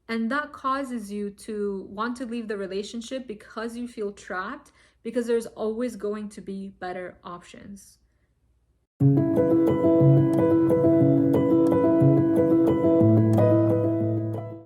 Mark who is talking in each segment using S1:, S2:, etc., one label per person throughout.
S1: And that causes you to want to leave the relationship because you feel trapped, because there's always going to be better options.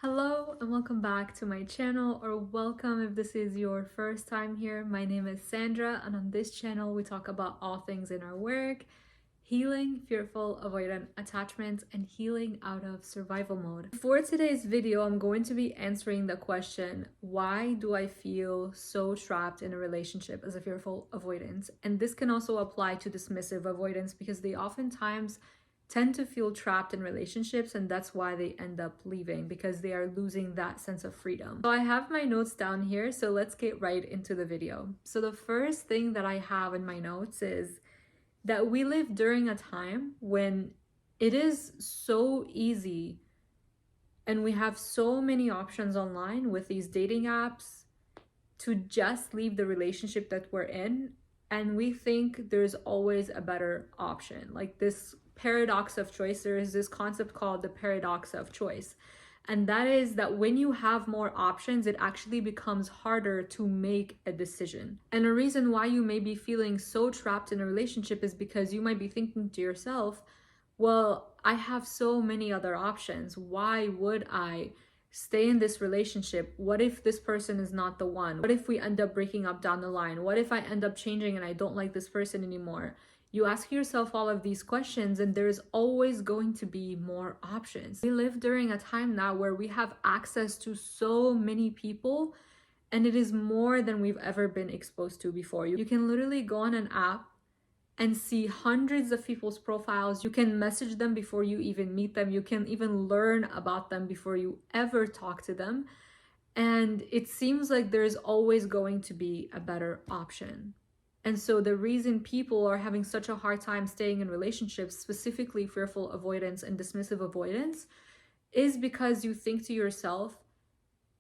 S1: Hello and welcome back to my channel, or welcome if this is your first time here. My name is Sandra, and on this channel we talk about all things in our work, healing fearful avoidant attachments, and healing out of survival mode. For today's video, I'm going to be answering the question, why do I feel so trapped in a relationship as a fearful avoidance? And this can also apply to dismissive avoidance, because they oftentimes tend to feel trapped in relationships, and that's why they end up leaving, because they are losing that sense of freedom. So I have my notes down here, so let's get right into the video. So the first thing that I have in my notes is that we live during a time when it is so easy and we have so many options online with these dating apps to just leave the relationship that we're in, and we think there's always a better option. Like this paradox of choice, there is this concept called the paradox of choice. And that is that when you have more options, it actually becomes harder to make a decision. And a reason why you may be feeling so trapped in a relationship is because you might be thinking to yourself, well, I have so many other options. Why would I stay in this relationship? What if this person is not the one? What if we end up breaking up down the line? What if I end up changing and I don't like this person anymore? You ask yourself all of these questions, and there's always going to be more options. We live during a time now where we have access to so many people, and it is more than we've ever been exposed to before. You can literally go on an app and see hundreds of people's profiles. You can message them before you even meet them. You can even learn about them before you ever talk to them. And it seems like there's always going to be a better option. And so the reason people are having such a hard time staying in relationships, specifically fearful avoidance and dismissive avoidance, is because you think to yourself,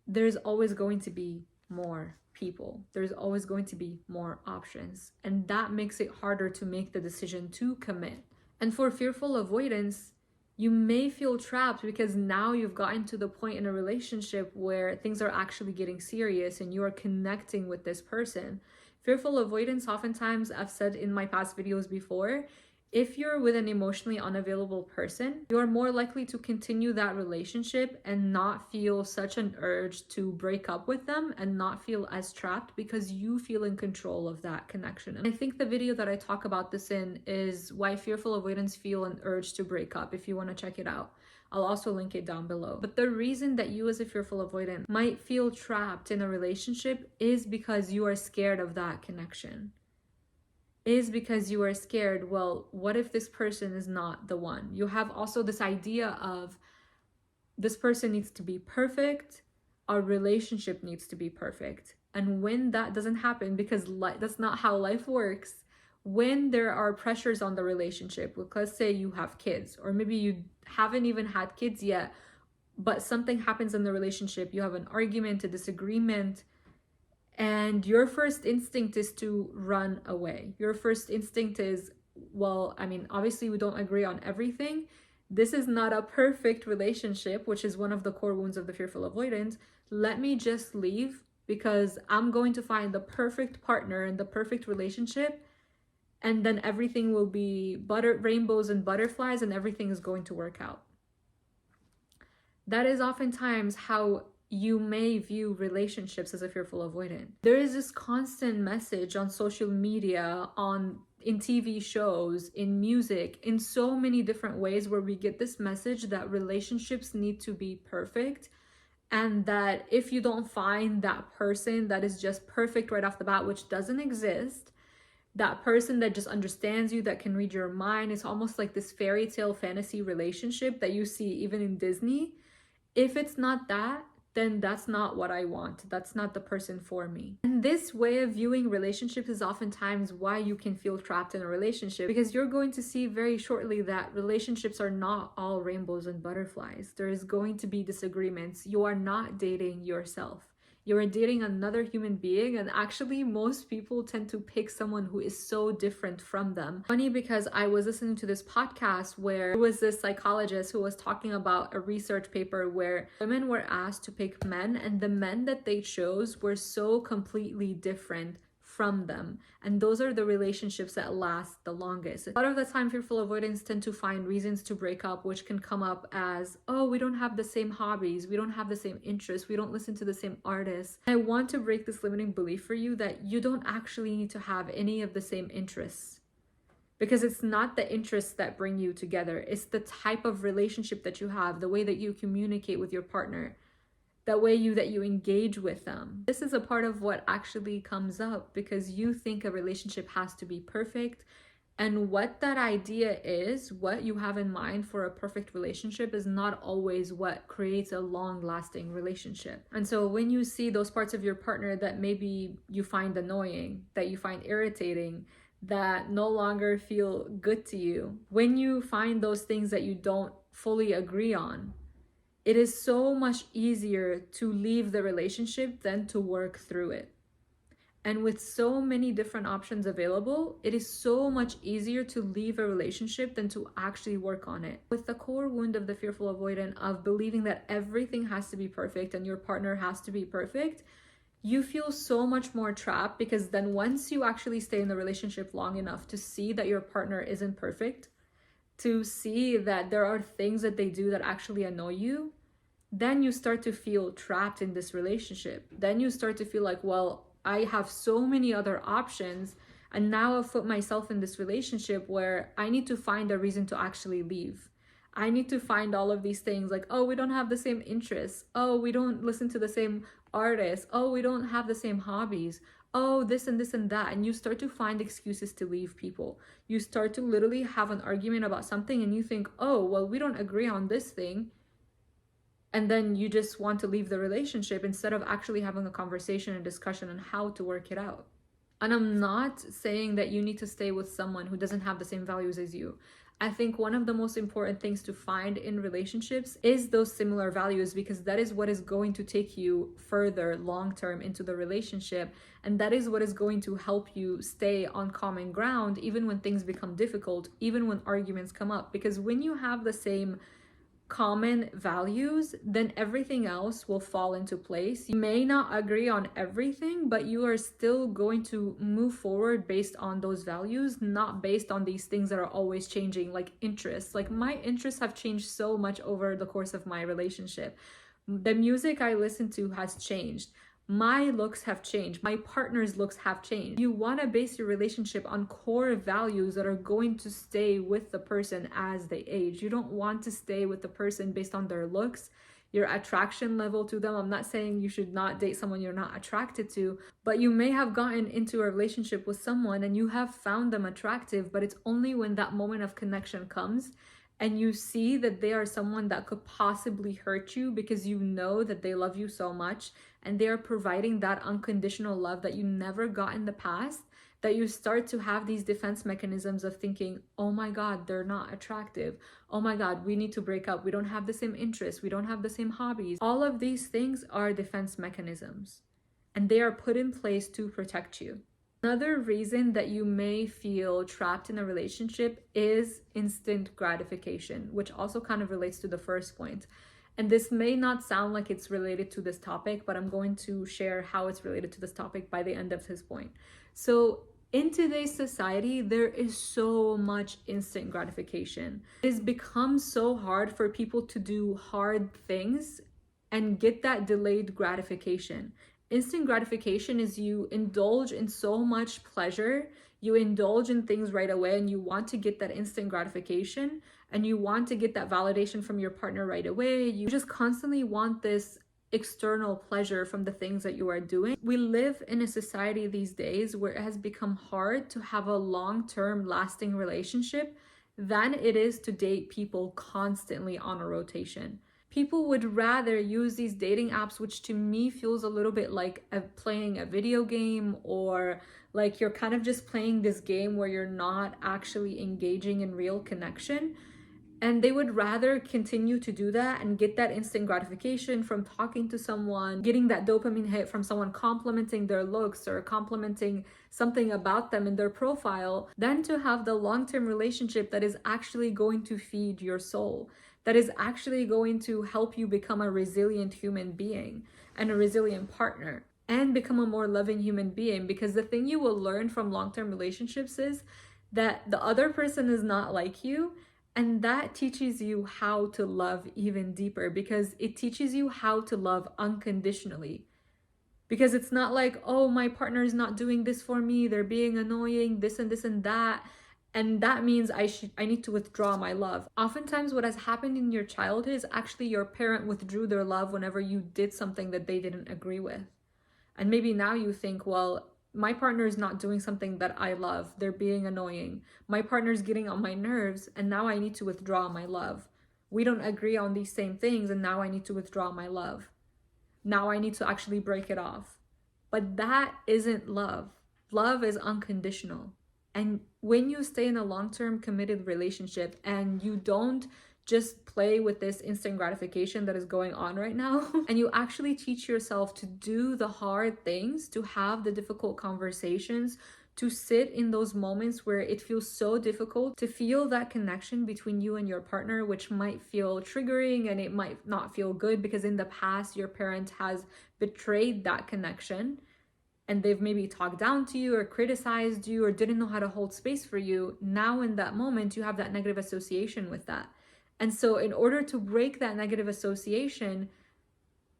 S1: there's always going to be more people. There's always going to be more options. And that makes it harder to make the decision to commit. And for fearful avoidance, you may feel trapped because now you've gotten to the point in a relationship where things are actually getting serious and you are connecting with this person. Fearful avoidance, oftentimes, I've said in my past videos before, if you're with an emotionally unavailable person, you're more likely to continue that relationship and not feel such an urge to break up with them and not feel as trapped because you feel in control of that connection. And I think the video that I talk about this in is why fearful avoidance feel an urge to break up, if you want to check it out. I'll also link it down below. But the reason that you as a fearful avoidant might feel trapped in a relationship is because you are scared of that connection. Is because you are scared, well, what if this person is not the one? You have also this idea of this person needs to be perfect, our relationship needs to be perfect. And when that doesn't happen, because that's not how life works, when there are pressures on the relationship, let's say you have kids, or maybe you haven't even had kids yet, but something happens in the relationship, you have an argument, a disagreement, and your first instinct is to run away. Your first instinct is, well, I mean, obviously we don't agree on everything. This is not a perfect relationship, which is one of the core wounds of the fearful avoidant. Let me just leave because I'm going to find the perfect partner and the perfect relationship, and then everything will be rainbows and butterflies, and everything is going to work out. That is oftentimes how you may view relationships as a fearful avoidant. There is this constant message on social media, in TV shows, in music, in so many different ways where we get this message that relationships need to be perfect, and that if you don't find that person that is just perfect right off the bat, which doesn't exist, that person that just understands you, that can read your mind, it's almost like this fairy tale fantasy relationship that you see even in Disney. If it's not that, then that's not what I want. That's not the person for me. And this way of viewing relationships is oftentimes why you can feel trapped in a relationship, because you're going to see very shortly that relationships are not all rainbows and butterflies. There is going to be disagreements. You are not dating yourself. You're dating another human being, and actually most people tend to pick someone who is so different from them. Funny, because I was listening to this podcast where there was this psychologist who was talking about a research paper where women were asked to pick men, and the men that they chose were so completely different from them, and those are the relationships that last the longest. A lot of the time, fearful avoidants tend to find reasons to break up, which can come up as, oh, we don't have the same hobbies, we don't have the same interests, we don't listen to the same artists. I want to break this limiting belief for you that you don't actually need to have any of the same interests, because it's not the interests that bring you together, it's the type of relationship that you have, the way that you communicate with your partner, that way that you engage with them. This is a part of what actually comes up because you think a relationship has to be perfect, and what that idea is, what you have in mind for a perfect relationship, is not always what creates a long-lasting relationship. And so when you see those parts of your partner that maybe you find annoying, that you find irritating, that no longer feel good to you, when you find those things that you don't fully agree on, it is so much easier to leave the relationship than to work through it. And with so many different options available, it is so much easier to leave a relationship than to actually work on it. With the core wound of the fearful avoidant of believing that everything has to be perfect and your partner has to be perfect, you feel so much more trapped, because then once you actually stay in the relationship long enough to see that your partner isn't perfect, to see that there are things that they do that actually annoy you, then you start to feel trapped in this relationship. Then you start to feel like, well, I have so many other options, and now I've put myself in this relationship where I need to find a reason to actually leave. I need to find all of these things like, oh, we don't have the same interests. Oh, we don't listen to the same artists. Oh, we don't have the same hobbies. Oh, this and this and that. And you start to find excuses to leave people. You start to literally have an argument about something and you think, oh, well, we don't agree on this thing. And then you just want to leave the relationship instead of actually having a conversation and discussion on how to work it out. And I'm not saying that you need to stay with someone who doesn't have the same values as you. I think one of the most important things to find in relationships is those similar values, because that is what is going to take you further long term into the relationship. And that is what is going to help you stay on common ground, even when things become difficult, even when arguments come up. Because when you have the same common values, then everything else will fall into place. You may not agree on everything, but you are still going to move forward based on those values, not based on these things that are always changing, like interests. Like my interests have changed so much over the course of my relationship. The music I listen to has changed. My looks have changed. My partner's looks have changed. You want to base your relationship on core values that are going to stay with the person as they age. You don't want to stay with the person based on their looks, your attraction level to them. I'm not saying you should not date someone you're not attracted to, but you may have gotten into a relationship with someone and you have found them attractive, but it's only when that moment of connection comes and you see that they are someone that could possibly hurt you, because you know that they love you so much and they are providing that unconditional love that you never got in the past, that you start to have these defense mechanisms of thinking, oh my God, they're not attractive. Oh my God, we need to break up. We don't have the same interests. We don't have the same hobbies. All of these things are defense mechanisms, and they are put in place to protect you. Another reason that you may feel trapped in a relationship is instant gratification, which also kind of relates to the first point. And this may not sound like it's related to this topic, but I'm going to share how it's related to this topic by the end of his point. So in today's society, there is so much instant gratification. It has become so hard for people to do hard things and get that delayed gratification. Instant gratification is you indulge in so much pleasure, you indulge in things right away, and you want to get that instant gratification, and you want to get that validation from your partner right away. You just constantly want this external pleasure from the things that you are doing. We live in a society these days where it has become hard to have a long-term lasting relationship than it is to date people constantly on a rotation. People would rather use these dating apps, which to me feels a little bit like playing a video game, or like you're kind of just playing this game where you're not actually engaging in real connection. And they would rather continue to do that and get that instant gratification from talking to someone, getting that dopamine hit from someone complimenting their looks or complimenting something about them in their profile, than to have the long-term relationship that is actually going to feed your soul, that is actually going to help you become a resilient human being and a resilient partner and become a more loving human being. Because the thing you will learn from long-term relationships is that the other person is not like you. And that teaches you how to love even deeper, because it teaches you how to love unconditionally. Because it's not like, oh, my partner is not doing this for me, they're being annoying, this and this and that. And that means I need to withdraw my love. Oftentimes what has happened in your childhood is actually your parent withdrew their love whenever you did something that they didn't agree with. And maybe now you think, well, my partner is not doing something that I love. They're being annoying. My partner's getting on my nerves, and now I need to withdraw my love. We don't agree on these same things, and now I need to withdraw my love. Now I need to actually break it off. But that isn't love. Love is unconditional. And when you stay in a long-term committed relationship and you don't just play with this instant gratification that is going on right now, and you actually teach yourself to do the hard things, to have the difficult conversations, to sit in those moments where it feels so difficult, to feel that connection between you and your partner, which might feel triggering and it might not feel good because in the past your parent has betrayed that connection and they've maybe talked down to you or criticized you or didn't know how to hold space for you. Now in that moment, you have that negative association with that. And so in order to break that negative association,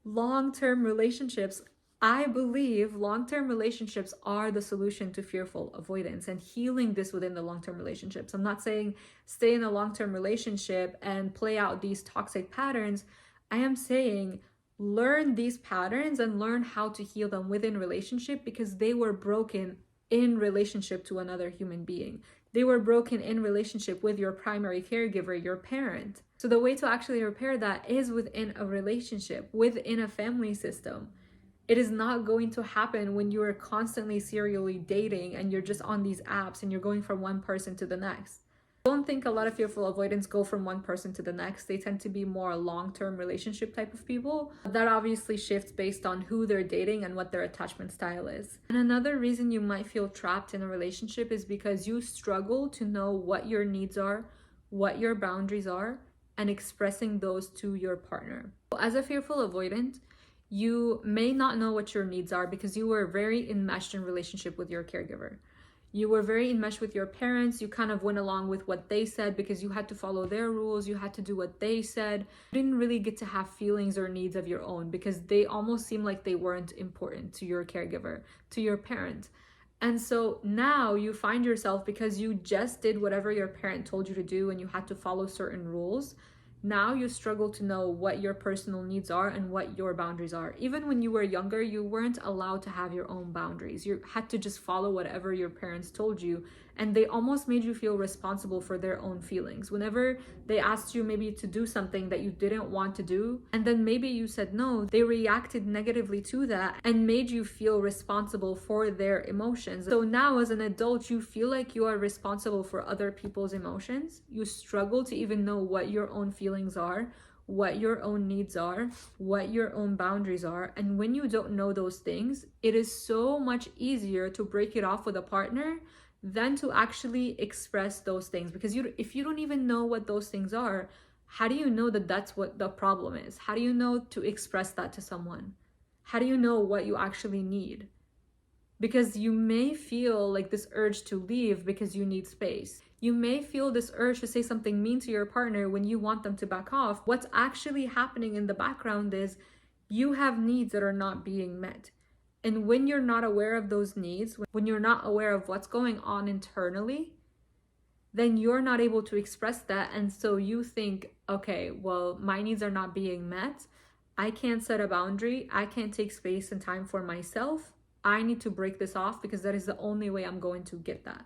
S1: long-term relationships, I believe long-term relationships are the solution to fearful avoidance and healing this within the long-term relationships. I'm not saying stay in a long-term relationship and play out these toxic patterns. I am saying learn these patterns and learn how to heal them within relationship, because they were broken in relationship to another human being. They were broken in relationship with your primary caregiver, your parent. So the way to actually repair that is within a relationship, within a family system. It is not going to happen when you are constantly serially dating and you're just on these apps and you're going from one person to the next. I don't think a lot of fearful avoidance go from one person to the next. They tend to be more long-term relationship type of people. That obviously shifts based on who they're dating and what their attachment style is. And another reason you might feel trapped in a relationship is because you struggle to know what your needs are, what your boundaries are, and expressing those to your partner. As a fearful avoidant, you may not know what your needs are because you were very enmeshed in relationship with your caregiver. You were very enmeshed with your parents. You kind of went along with what they said because you had to follow their rules. You had to do what they said. You didn't really get to have feelings or needs of your own because they almost seemed like they weren't important to your caregiver, to your parent. And so now you find yourself, because you just did whatever your parent told you to do and you had to follow certain rules, now you struggle to know what your personal needs are and what your boundaries are. Even when you were younger, you weren't allowed to have your own boundaries. You had to just follow whatever your parents told you, and they almost made you feel responsible for their own feelings. Whenever they asked you maybe to do something that you didn't want to do, and then maybe you said no, they reacted negatively to that and made you feel responsible for their emotions. So now as an adult, you feel like you are responsible for other people's emotions. You struggle to even know what your own feelings are, what your own needs are, what your own boundaries are. And when you don't know those things, it is so much easier to break it off with a partner than to actually express those things. Because if you don't even know what those things are, how do you know that that's what the problem is? How do you know to express that to someone? How do you know what you actually need? Because you may feel like this urge to leave because you need space. You may feel this urge to say something mean to your partner when you want them to back off. What's actually happening in the background is you have needs that are not being met. And when you're not aware of those needs, when you're not aware of what's going on internally, then you're not able to express that. And so you think, okay, well, my needs are not being met. I can't set a boundary. I can't take space and time for myself. I need to break this off because that is the only way I'm going to get that.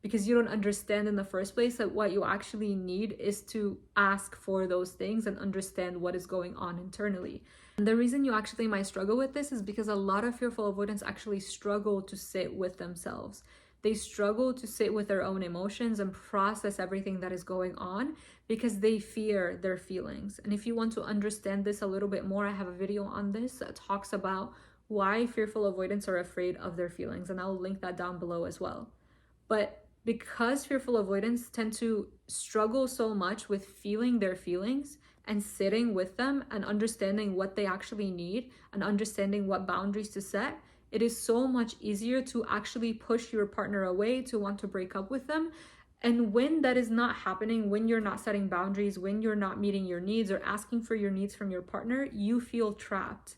S1: Because you don't understand in the first place that what you actually need is to ask for those things and understand what is going on internally. And the reason you actually might struggle with this is because a lot of fearful avoidants actually struggle to sit with themselves. They struggle to sit with their own emotions and process everything that is going on because they fear their feelings. And if you want to understand this a little bit more, I have a video on this that talks about why fearful avoidants are afraid of their feelings, and I'll link that down below as well. But because fearful avoidants tend to struggle so much with feeling their feelings and sitting with them and understanding what they actually need and understanding what boundaries to set, it is so much easier to actually push your partner away, to want to break up with them. And when that is not happening, when you're not setting boundaries, when you're not meeting your needs or asking for your needs from your partner, you feel trapped.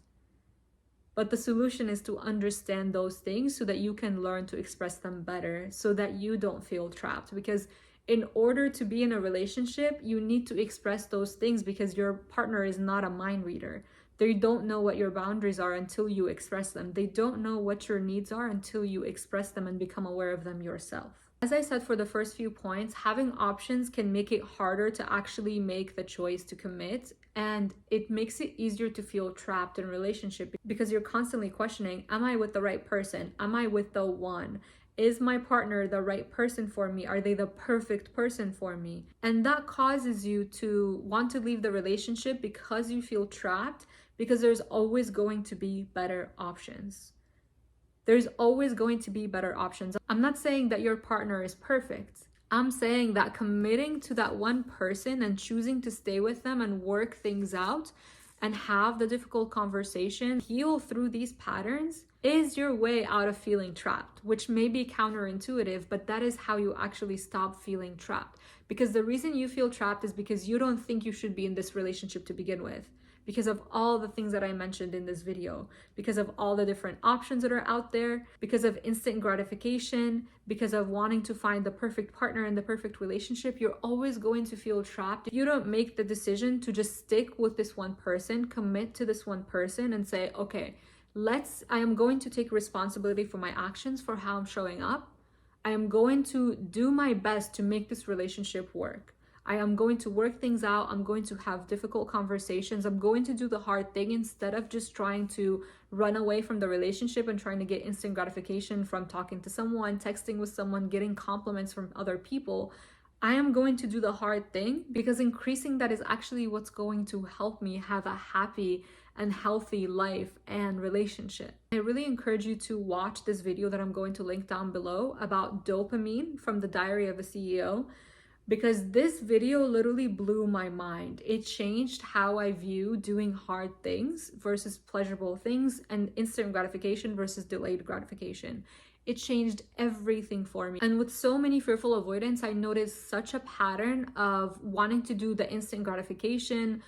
S1: But the solution is to understand those things so that you can learn to express them better, so that you don't feel trapped. Because in order to be in a relationship, you need to express those things because your partner is not a mind reader. They don't know what your boundaries are until you express them. They don't know what your needs are until you express them and become aware of them yourself. As I said for the first few points, having options can make it harder to actually make the choice to commit, and it makes it easier to feel trapped in a relationship because you're constantly questioning, am I with the right person? Am I with the one? Is my partner the right person for me? Are they the perfect person for me? And that causes you to want to leave the relationship because you feel trapped, because there's always going to be better options. There's always going to be better options. I'm not saying that your partner is perfect. I'm saying that committing to that one person and choosing to stay with them and work things out and have the difficult conversation, heal through these patterns, is your way out of feeling trapped, which may be counterintuitive, but that is how you actually stop feeling trapped. Because the reason you feel trapped is because you don't think you should be in this relationship to begin with, because of all the things that I mentioned in this video, because of all the different options that are out there, because of instant gratification, because of wanting to find the perfect partner and the perfect relationship. You're always going to feel trapped if you don't make the decision to just stick with this one person, commit to this one person and say, okay, I am going to take responsibility for my actions, for how I'm showing up. I am going to do my best to make this relationship work. I am going to work things out. I'm going to have difficult conversations. I'm going to do the hard thing instead of just trying to run away from the relationship and trying to get instant gratification from talking to someone, texting with someone, getting compliments from other people. I am going to do the hard thing because increasing that is actually what's going to help me have a happy and healthy life and relationship. I really encourage you to watch this video that I'm going to link down below about dopamine from the Diary of a CEO, because this video literally blew my mind. It changed how I view doing hard things versus pleasurable things and instant gratification versus delayed gratification. It changed everything for me. And with so many fearful avoidants, I noticed such a pattern of wanting to do the instant gratification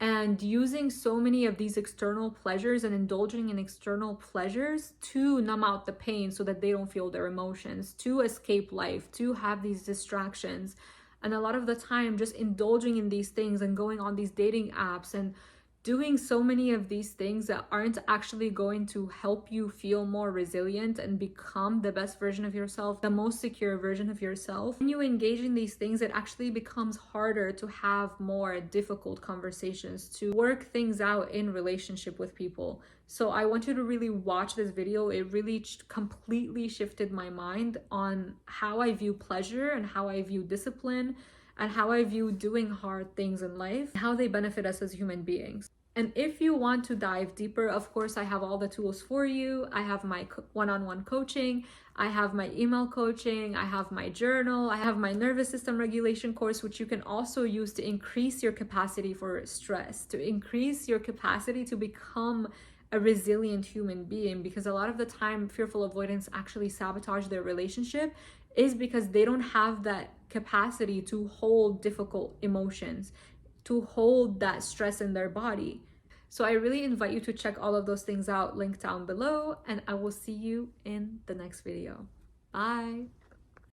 S1: and using so many of these external pleasures and indulging in external pleasures to numb out the pain so that they don't feel their emotions, to escape life, to have these distractions. And a lot of the time, just indulging in these things and going on these dating apps and doing so many of these things that aren't actually going to help you feel more resilient and become the best version of yourself, the most secure version of yourself. When you engage in these things, it actually becomes harder to have more difficult conversations, to work things out in relationship with people. So I want you to really watch this video. It really completely shifted my mind on how I view pleasure and how I view discipline and how I view doing hard things in life, how they benefit us as human beings. And if you want to dive deeper, of course, I have all the tools for you. I have my one-on-one coaching. I have my email coaching. I have my journal. I have my nervous system regulation course, which you can also use to increase your capacity for stress, to increase your capacity to become a resilient human being. Because a lot of the time, fearful avoidance actually sabotage their relationship is because they don't have that capacity to hold difficult emotions, to hold that stress in their body. So I really invite you to check all of those things out, linked down below, and I will see you in the next video. Bye.